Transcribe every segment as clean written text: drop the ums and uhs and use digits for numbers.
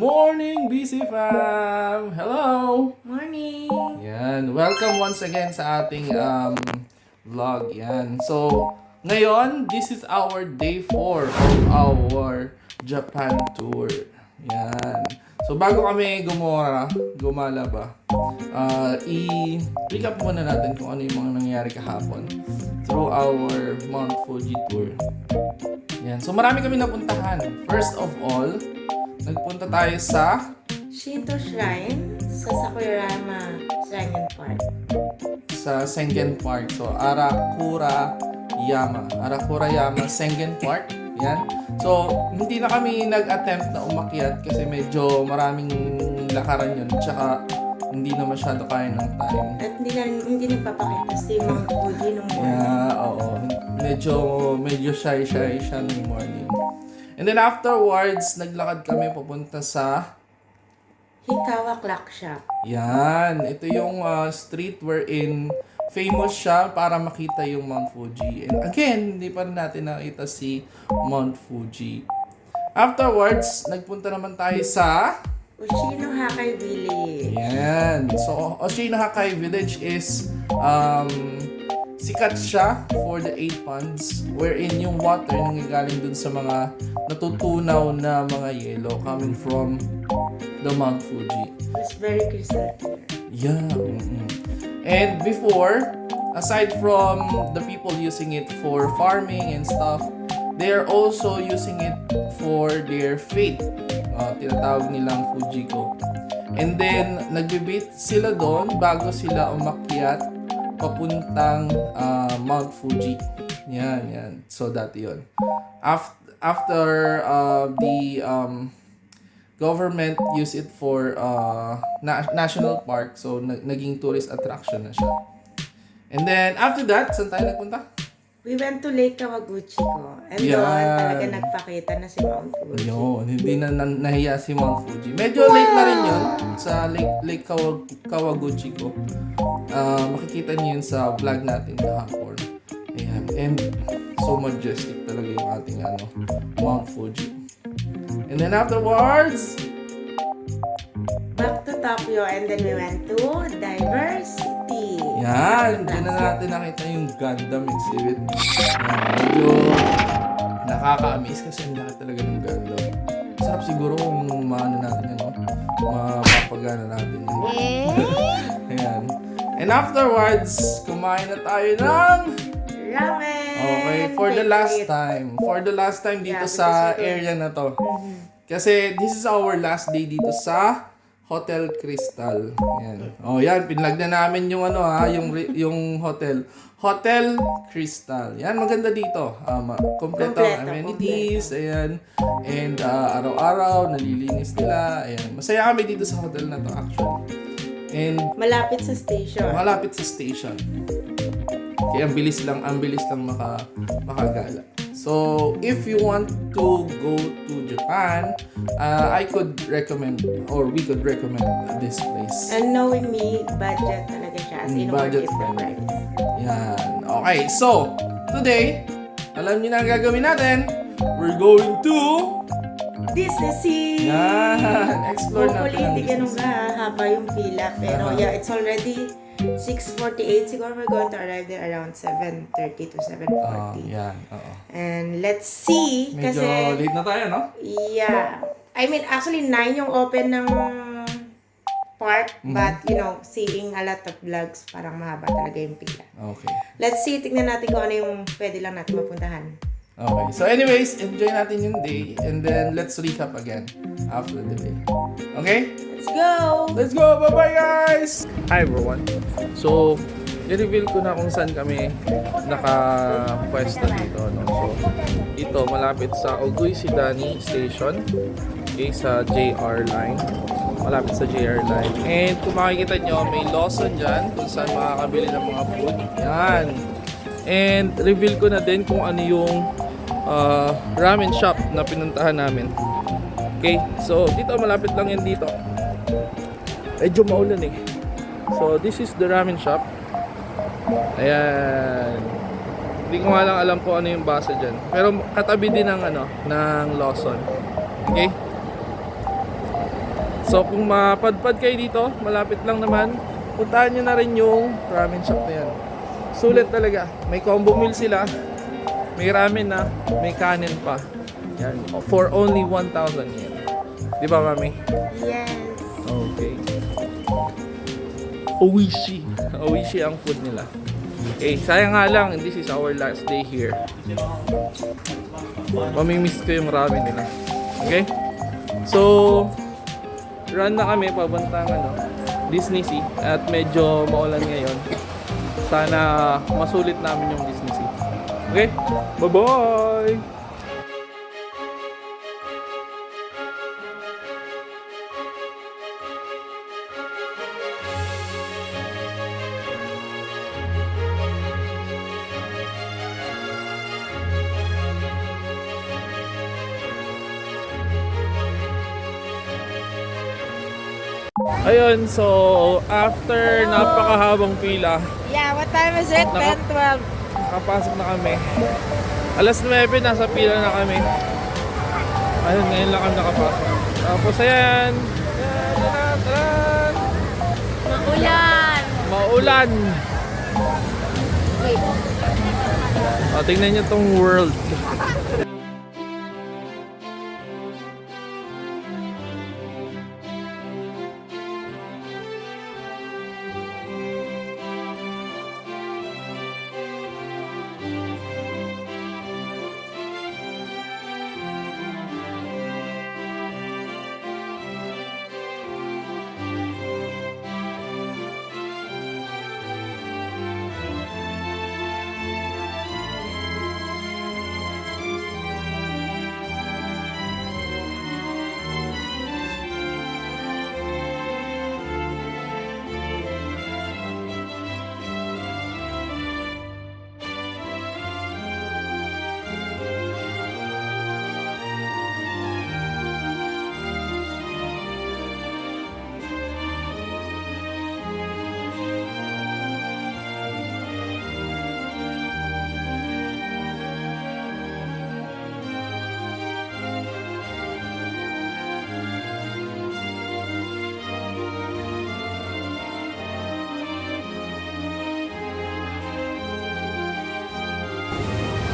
morning, BC fam! Hello! Morning! Yan, welcome once again sa ating vlog. Yan. So, ngayon, this is our day 4 of our Japan tour. Yan. So, bago kami gumala ba, i-recap muna natin kung ano yung mga nangyari kahapon through our Mount Fuji tour. Yan. So, marami kami napuntahan. First of all, nagpunta tayo sa Shinto Shrine sa Sakurayama Shrine and Park. sa Sengen Park. So, Arakurayama Sengen Park. Yan. So, hindi na kami nag-attempt na umakyat kasi medyo maraming lakaran yun. Tsaka, hindi na masyado kaya ng time. At hindi nagpapakita si Mount Fuji nung morning. Yeah, oo. Medyo shy siya nung morning. And then afterwards, naglakad kami papunta sa Hikawa Clock Shop. yan. Ito yung street wherein famous siya para makita yung Mount Fuji. And again, hindi pa rin natin nakita si Mount Fuji. Afterwards, nagpunta naman tayo sa Oshino Hakai Village. yan. So, Oshino Hakai Village is sikat siya for the 8 ponds wherein yung water nanggagaling dun sa mga natutunaw na mga yelo coming from the Mount Fuji. It's very crystal clear. Yeah. And before, aside from the people using it for farming and stuff, they are also using it for their faith. Tinatawag nilang Fujiko. And then, nagbe-bait sila doon bago sila umakyat papuntang Mount Fuji. Yan. So, dati yun. After the government use it for national park, so naging tourist attraction na siya. And then, after that, saan tayo nagpunta? We went to Lake Kawaguchi ko. And Yan. doon talaga nagpakita na si Mount Fuji. Yun, hindi na nahiya si Mount Fuji. Medyo late na rin yun sa Lake Kawaguchi ko. Makikita niyo yun sa vlog natin kahapon. Ayan. And so majestic talaga yung ating Mount Fuji. And then afterwards, Back to Tokyo and then we went to Diversity. yan, hindi na natin nakita yung Gundam exhibit. Yan, medyo nakaka-amaze kasi ang lahat talaga ng Gundam. Sarap siguro kung maano natin yan, mapapagana natin yan. Ayan. And afterwards, kumain na tayo ng Ramen! okay, for the last time dito sa area na to. Kasi this is our last day dito sa Hotel Crystal. Yan. Oh, yan, pinlag na namin yung yung hotel. Hotel Crystal. Yan, maganda dito. Kompleto ang amenities, ayan. And araw-araw nalilinis nila. Ayan. Masaya kami dito sa hotel na to actually. And Malapit sa station. Kaya ang bilis lang makagala. So, if you want to go to Japan, I could recommend or we could recommend this place. And knowing me, budget talaga siya. As in, Budget worth it the friendly. price. Yan. Okay, so, today, alam niyo na ang gagawin natin. We're going to Disney Sea! yan, explore Hopefully, natin ang hindi ganun business. haba yung pila. Pero yeah, it's already 6:48. Siguro we're going to arrive there around 7:30 to 7:40. Yan, oo. And let's see. Medyo Kasi, late na tayo, no? yeah. I mean, actually, 9 yung open ng park. But, seeing a lot of vlogs, parang mahaba talaga yung pila. Okay. Let's see. Tignan natin kung ano yung pwede lang natin mapuntahan. Okay. So anyways, enjoy natin yung day and then let's recap again after the day. Okay? Let's go! Let's go! Bye-bye guys! Hi everyone! So, i-reveal ko na kung saan kami nakapwesto dito. No? So, ito malapit sa Ogui Sidani Station. Okay, sa JR line. Malapit sa JR line. And kung makikita nyo, may Lawson dyan kung saan makakabili ng mga food. Yan! And reveal ko na din kung ano yung ramen shop na pinuntahan namin. Okay, so dito malapit lang yan dito. Medyo maulan eh. So this is the ramen shop. Ayan. Hindi ko nga lang alam kung ano yung basa dyan. Pero katabi din ng ng Lawson. Okay? So kung mapadpad kayo dito, malapit lang naman, puntahan nyo na rin yung ramen shop na yan. Sulit talaga. May combo meal sila. May ramen na, may kanin pa. Yan. For only 1,000 yen. Di ba, mami? Yes. Okay. Oishi. Oishi ang food nila. Okay, sayang nga lang, this is our last day here. Mamimiss ko yung ramen nila. Okay? So, run na kami pabantang Disney Sea at medyo maulan ngayon. Sana masulit namin yung Disney Sea. Okay? Bye-bye! Ayun, so after napakahabang pila, Yeah, what time is it? Naka- 10, 12. kapasok na kami. Alas 9, nasa pila na kami. Ayun, ngayon lang kami nakapasok. Tapos ayan. Ayan, taran. Maulan! Maulan. Wait. O, tingnan nyo tong world.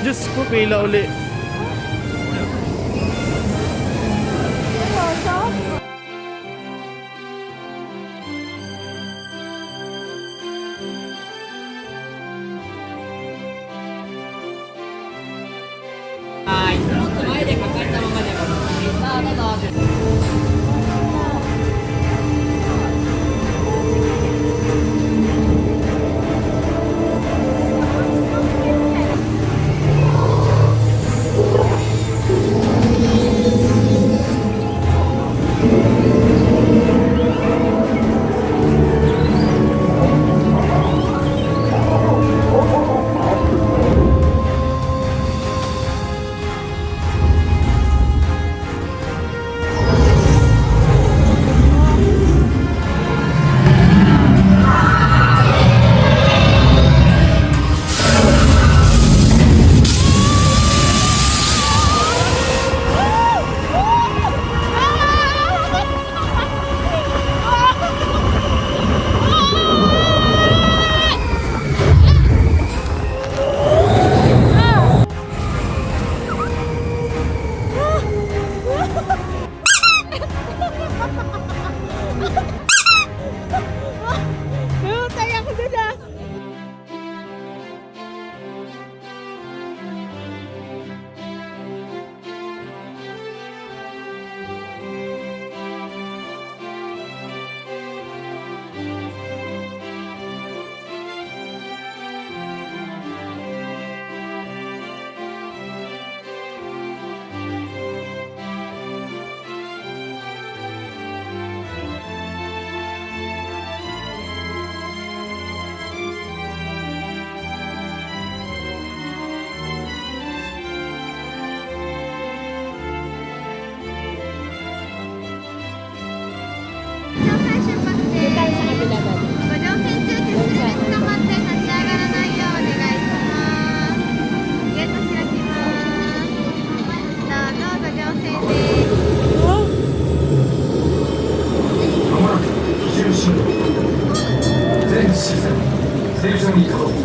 Diyos ko, pila uli. 視線正常に届く。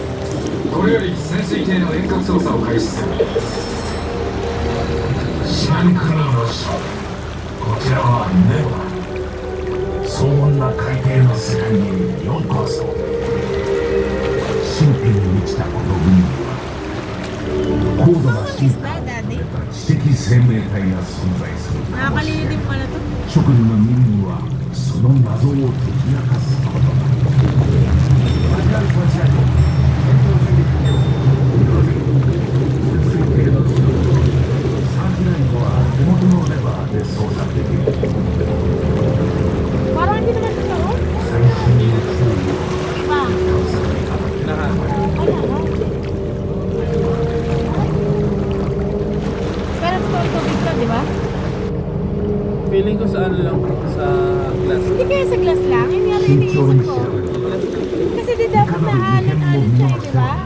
これより潜水艇の遠隔操作を開始する。真空の書、こちらはネバ。荘厳な海底の世界にようこそ。神秘に満ちたこの海には高度な進化、知的生命体が存在するかもしれない。 Nakakaliyo din pala to. 諸君の任務はその謎を解き明かすことだ。マニュアル装置配布検討準備完了。よろしく。潜水艇の機能、サーキュライトは手元のレバーで操作できる。 Parang hindi naman totoo. 最新のツールを Iba. 探索に当たってください。 Pero totoo tubig to, di ba? Feeling ko sa ano lang, sa glass. Hindi kaya sa glass lang? Yun nga rin 慎重 iniisip に ko. 調べろ。 Kasi di dapat naalan-alan siya, eh, di ba?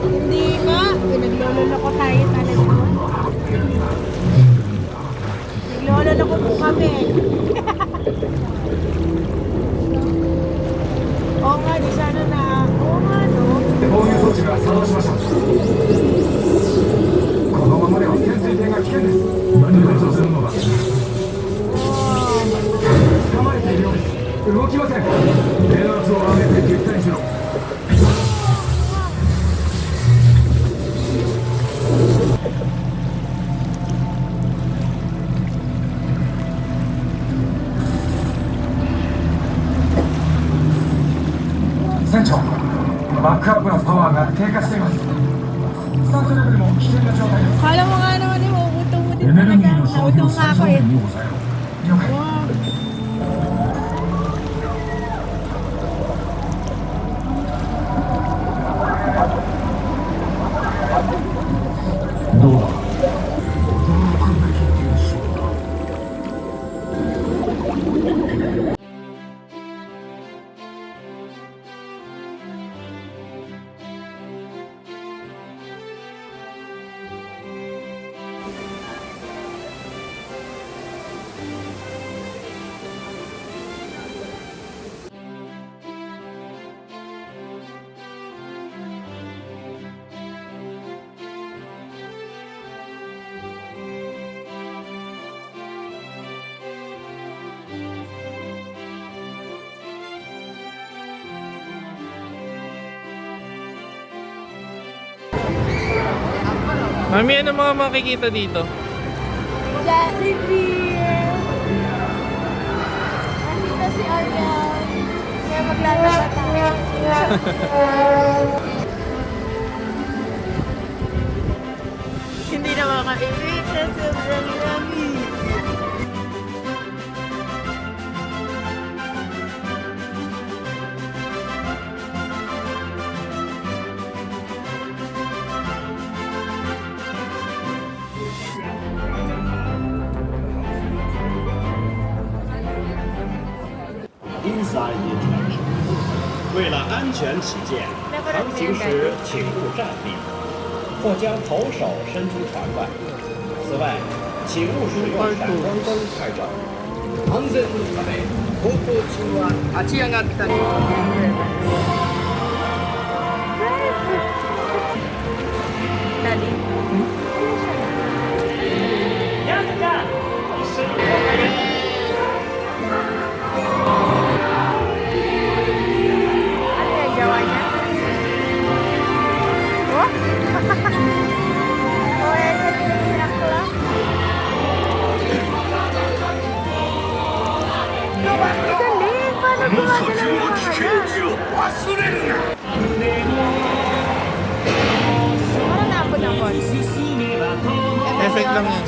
Hindi nga. Pinaglololoko tayo talaga. の発見が人類のNaglololoko po kami. Oo nga, di sana na. Oo nga, no? 防御装置が作動しました。このままでは潜水艇が危険です。何かさせるのだ。捕まえているようです。動きません。電圧を上げて撃退しろ。船長、バックアップのパワーが低下しています。酸素レベルも危険な状態です。 Kala mo nga naman eh, maubutong mo エ din ネルギ talaga. ーの消費 Nautong を nga 最 ako 小 eh. 限に抑えろ。了解。 Wow. Mami, ano mga makikita dito? Jollibee! Nandito si Ariel. Kaya maglalaba tayo. Hindi na makaiwit sa sobrang yummy. Inside the attraction. 为了安全起见，航行时请勿站立，或将头手伸出船外。此外，请勿使用闪光灯拍照。安全のため航行中は立ち上がったり Daddy? Ano yung gawa niya? Oh? Oh, yan yung sinakla. Galing! Paano gumagalaw yung mga yan? Parang naabot ng konti. Effect lang yan.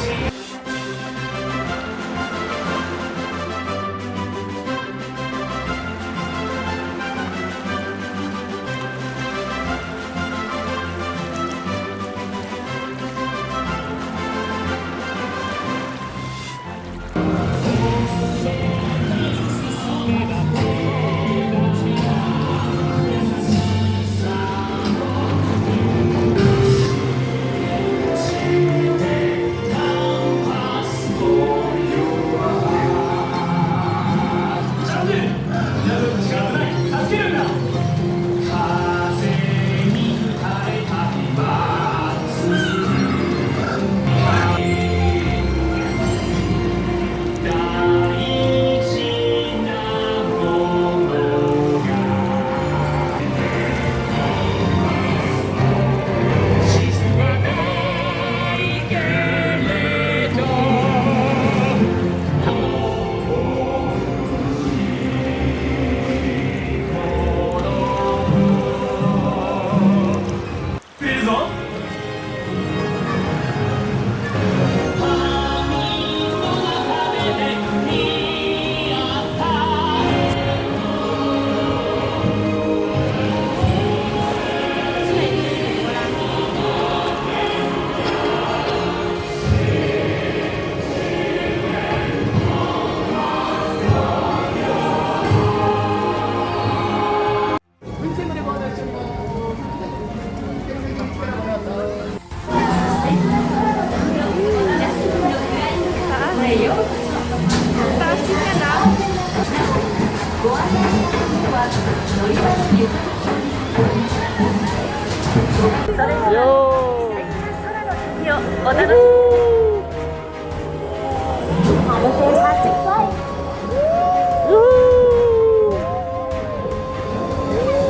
Yo!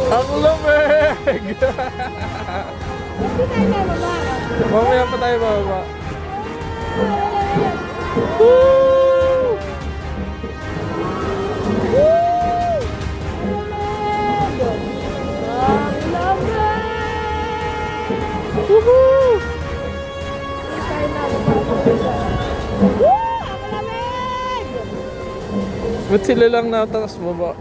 Ang lamig! Mamaya pa tayo bababa. Woo! Woohoo! Ba't sila lang natakas baba?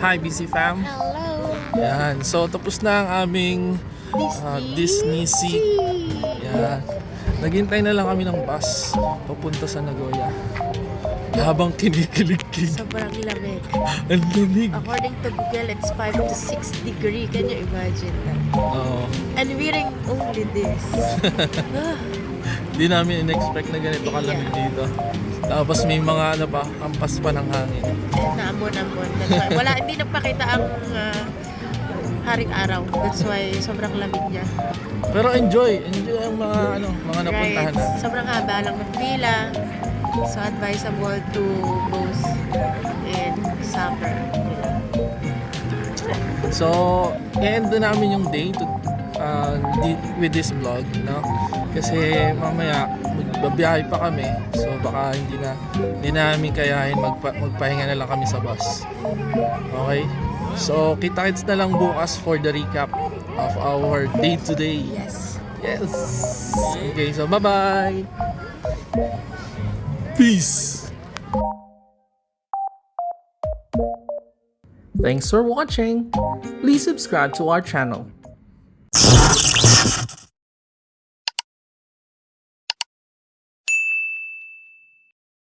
Hi, BC fam. Hello. Yan. So, tapos na ang aming Disney Sea. Yan. Naghintay na lang kami ng bus papunta sa Nagoya. Habang kinikilig-kilig. Sobrang lamig. Ang lamig. According to Google, it's 5 to 6 degree. Can you imagine that? Oo. And wearing only this. Di namin in-expect na ganito kalamig dito. Tapos may mga ano pa, ampas pa ng hangin. Naambon-ambon. That's why. Wala, hindi nagpakita ang haring araw. That's why sobrang lamig niya. Pero enjoy ang mga mga napuntahan Right. na. Sobrang haba lang ng pila. So advisable to go in summer. So, i-end na namin yung day with this vlog, no? Kasi mamaya magbabiyahe pa kami. So baka hindi namin kayahin magpahinga na lang kami sa bus. Okay? So, kita-kits na lang bukas for the recap of our day today. Yes. Yes. Okay, so bye-bye. Peace. Thanks for watching. Please subscribe to our channel.